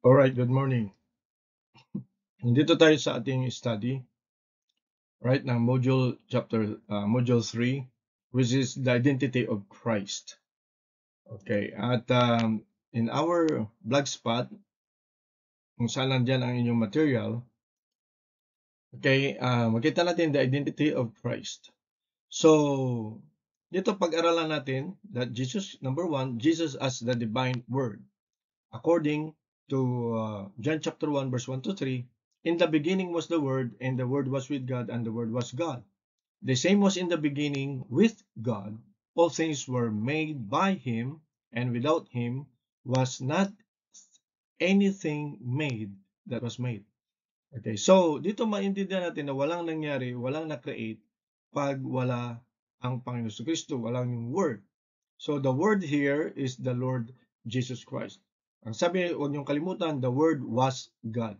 Alright, good morning. Nandito tayo sa ating study, right, ng module 3, which is the identity of Christ. Okay, at in our blogspot, kung saan nandyan ang inyong material, okay, makita natin the identity of Christ. So, dito pag-aralan natin that Jesus, number 1, Jesus as the divine word. According to John chapter 1, verse 1 to 3, in the beginning was the Word, and the Word was with God, and the Word was God. The same was in the beginning with God. All things were made by Him, and without Him was not anything made that was made. Okay, so dito maintindihan natin na walang nangyari, walang na-create pag wala ang Panginoon Kristo, walang yung Word. So the Word here is the Lord Jesus Christ. Ang sabi, huwag niyong kalimutan, the Word was God.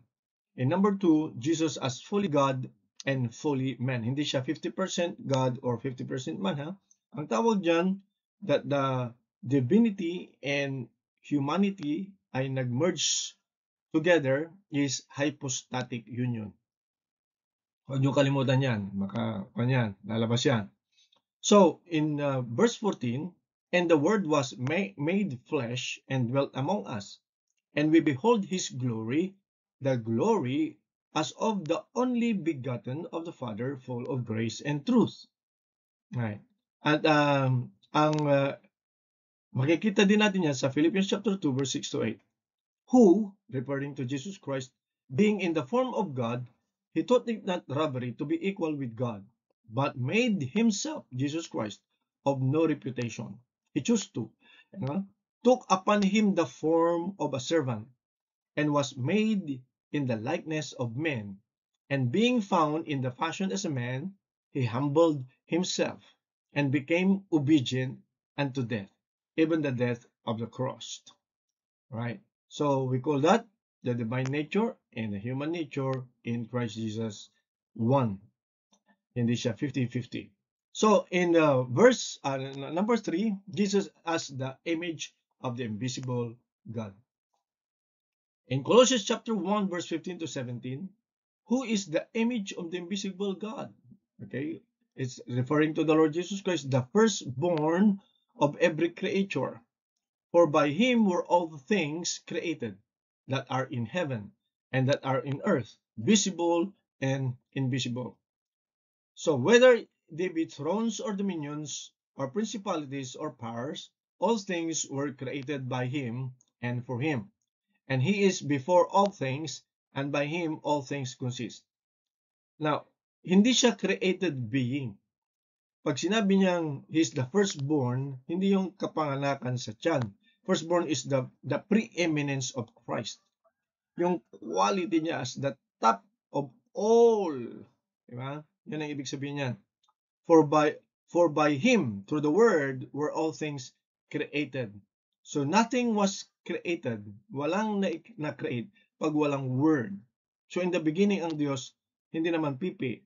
And number 2, Jesus as fully God and fully man. Hindi siya 50% God or 50% man, ha? Ang tawag dyan, that the divinity and humanity ay nag-merge together is hypostatic union. Huwag niyong kalimutan yan. Lalabas yan. So, in verse 14, and the Word was made flesh and dwelt among us, and we behold His glory, the glory as of the only begotten of the Father, full of grace and truth. Right. At ang makikita din natin yan sa Philippians chapter 2, verse 6 to 8. Who, referring to Jesus Christ, being in the form of God, He thought it not robbery to be equal with God, but made Himself, Jesus Christ, of no reputation. He chose to, took upon Him the form of a servant, and was made in the likeness of men. And being found in the fashion as a man, He humbled Himself, and became obedient unto death, even the death of the cross. Right? So we call that the divine nature and the human nature in Christ Jesus one. Hindi siya 50-50. So in verse number 3, Jesus as the image of the invisible God. In Colossians chapter 1, verse 15 to 17, who is the image of the invisible God? Okay, it's referring to the Lord Jesus Christ, the firstborn of every creature. For by Him were all things created that are in heaven and that are in earth, visible and invisible. So whether they be thrones or dominions or principalities or powers, all things were created by Him and for Him. And He is before all things, and by Him all things consist. Now, hindi siya created being. Pag sinabi niyang He's the firstborn, hindi yung kapanganakan sa tiyan. Firstborn is the preeminence of Christ. Yung quality niya as the top of all. Diba? Yan ang ibig sabihin niyan. For by Him, through the Word, were all things created. So nothing was created. Walang na-create pag walang Word. So in the beginning ang Diyos, hindi naman pipi.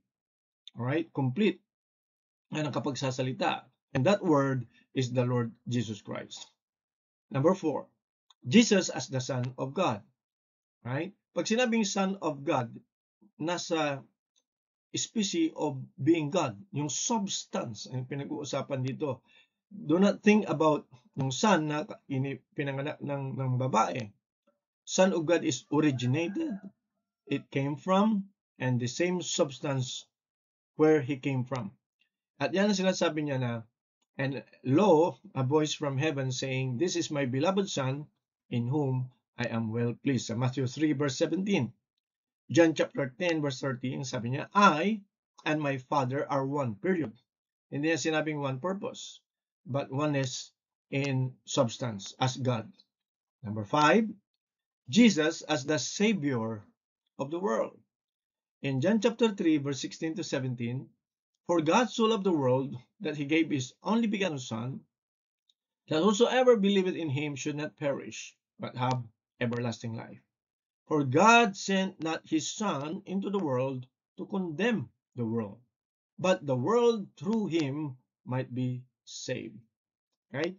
Alright? Complete. Yan ang kapagsasalita. And that Word is the Lord Jesus Christ. Number 4, Jesus as the Son of God. Right? Pag sinabing Son of God, nasa species of being God, yung substance ang pinag-uusapan dito. Do not think about yung son na pinanganak ng babae. Son of God is originated, it came from, and the same substance where He came from. At yan ang sinasabi niya na, and lo, a voice from heaven saying, this is my beloved Son, in whom I am well pleased. Sa Matthew 3 verse 17. John chapter 10 verse 13, sabi niya, I and my Father are one, period. Hindi niya sinabing one purpose, but oneness in substance as God. Number 5, Jesus as the Savior of the world. In John chapter 3 verse 16 to 17, for God so loved the world that He gave His only begotten Son, that whosoever believeth in Him should not perish, but have everlasting life. For God sent not His Son into the world to condemn the world, but the world through Him might be saved. Right?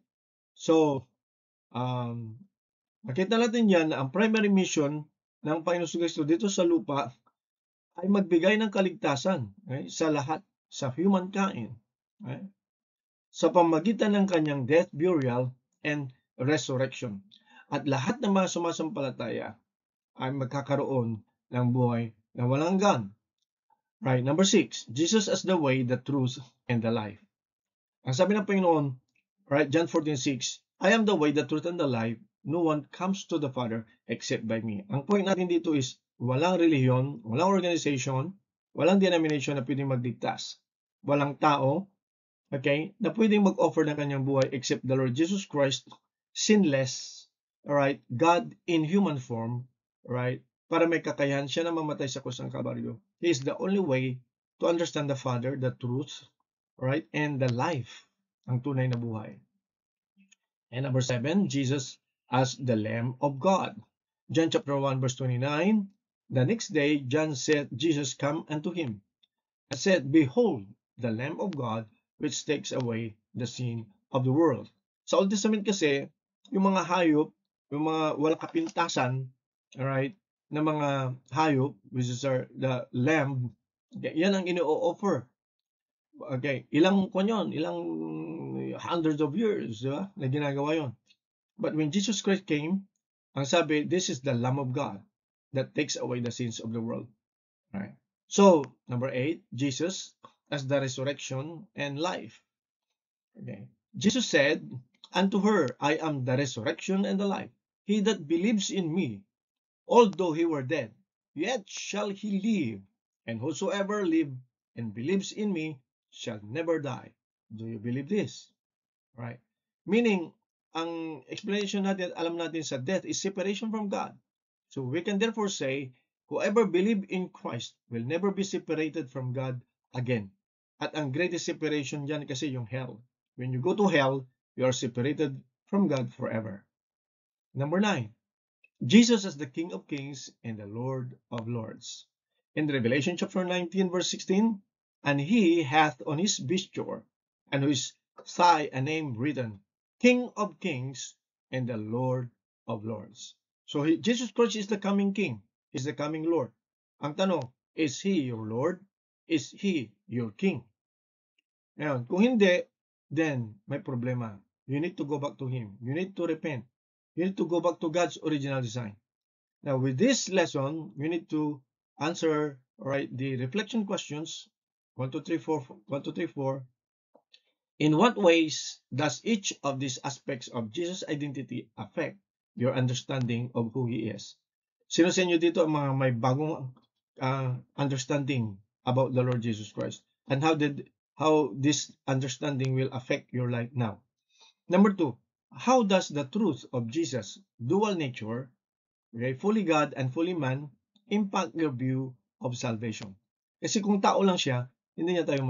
So, Nakita natin yan na ang primary mission ng Panginoon Kristo dito sa lupa ay magbigay ng kaligtasan sa lahat, sa humankind. Sa pamamagitan ng kanyang death, burial, and resurrection. At lahat ng mga sumasampalataya ay magkakaroon ng buhay na walang hanggan. Right, number 6, Jesus as the way, the truth, and the life. Ang sabi ng Panginoon, right, John 14:6, I am the way, the truth, and the life. No one comes to the Father except by me. Ang point natin dito is walang relihiyon, walang organization, walang denomination na pwedeng magligtas. Walang tao, okay, na pwedeng mag-offer ng kanyang buhay except the Lord Jesus Christ, sinless, alright, God in human form, right, para may kakayahan siya na mamatay sa krus ng Kalbaryo. He is the only way to understand the Father, the truth, right, and the life, ang tunay na buhay. And number 7, Jesus as the Lamb of God. John chapter 1 verse 29, the next day John said, Jesus come unto him and said, Behold, the Lamb of God which takes away the sin of the world. Sa Old Testament kasi, yung mga hayop, yung mga walang kapintasan, alright, na mga hayop, which is the lamb, okay, yan ang ino-offer. Okay, ilang hundreds of years, di ba, na ginagawa yon. But when Jesus Christ came, ang sabi, this is the Lamb of God that takes away the sins of the world. Right. So, number 8, Jesus as the resurrection and life. Okay. Jesus said unto her, I am the resurrection and the life. He that believes in me, although he were dead, yet shall he live. And whosoever live and believes in me shall never die. Do you believe this? Right. Meaning, ang explanation natin, alam natin sa death is separation from God. So we can therefore say, whoever believe in Christ will never be separated from God again. At ang greatest separation dyan kasi yung hell. When you go to hell, you are separated from God forever. Number 9, Jesus as the King of Kings and the Lord of Lords. In Revelation chapter 19 verse 16, and he hath on his vesture and on his thigh a name written, King of Kings and the Lord of Lords. So Jesus Christ is the coming King. He's the coming Lord. Ang tanong, is He your Lord? Is He your King? Ngayon, kung hindi, then may problema. You need to go back to Him. You need to repent. You need to go back to God's original design. Now, with this lesson, you need to answer, right, the reflection questions 1, 2, 3, 4, 1, 2, 3, 4. In what ways does each of these aspects of Jesus' identity affect your understanding of who He is? Sino sa inyo dito ang mga may bagong understanding about the Lord Jesus Christ? And how this understanding will affect your life now? Number 2, how does the truth of Jesus' dual nature, okay, fully God and fully man, impact your view of salvation? Kasi kung tao lang siya, hindi tayo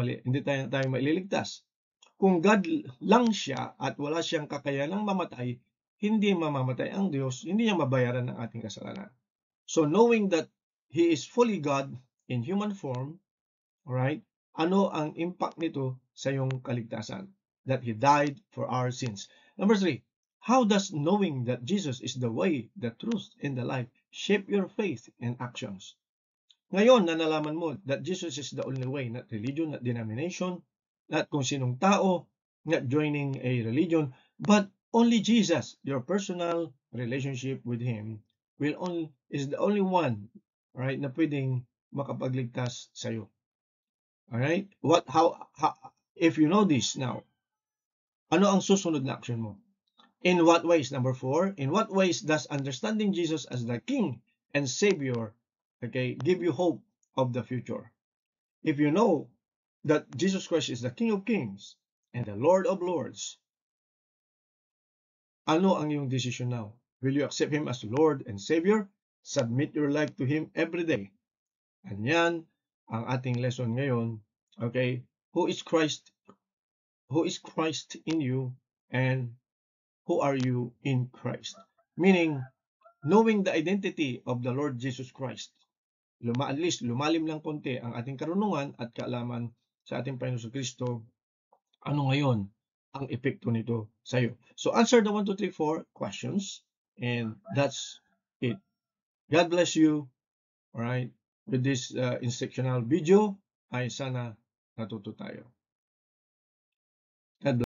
maililigtas. Kung God lang siya at wala siyang kakayanang mamatay, hindi mamamatay ang Diyos, hindi niya mabayaran ang ating kasalanan. So knowing that He is fully God in human form, right? Ano ang impact nito sa iyong kaligtasan? That He died for our sins. Number 3, how does knowing that Jesus is the way, the truth, and the life shape your faith and actions? Ngayon na nalaman mo that Jesus is the only way, not religion, not denomination, not kung sinong tao, not joining a religion, but only Jesus, your personal relationship with Him is the only one, right, na pwedeng makapagligtas sa iyo. Alright? If you know this now, ano ang susunod na action mo? In what ways? Number 4, in what ways does understanding Jesus as the King and Savior, okay, give you hope of the future? If you know that Jesus Christ is the King of Kings and the Lord of Lords, ano ang iyong decision now? Will you accept Him as Lord and Savior? Submit your life to Him every day. And yan ang ating lesson ngayon. Okay, who is Christ? Who is Christ in you, and who are you in Christ? Meaning, knowing the identity of the Lord Jesus Christ. At least lumalim lang konti ang ating karunungan at kaalaman sa ating Panginoon Kristo. Ano ngayon ang epekto nito sa iyo? So answer the 1, 2, 3, 4 questions. And that's it. God bless you. Alright? With this instructional video, ay sana natuto tayo. God bless.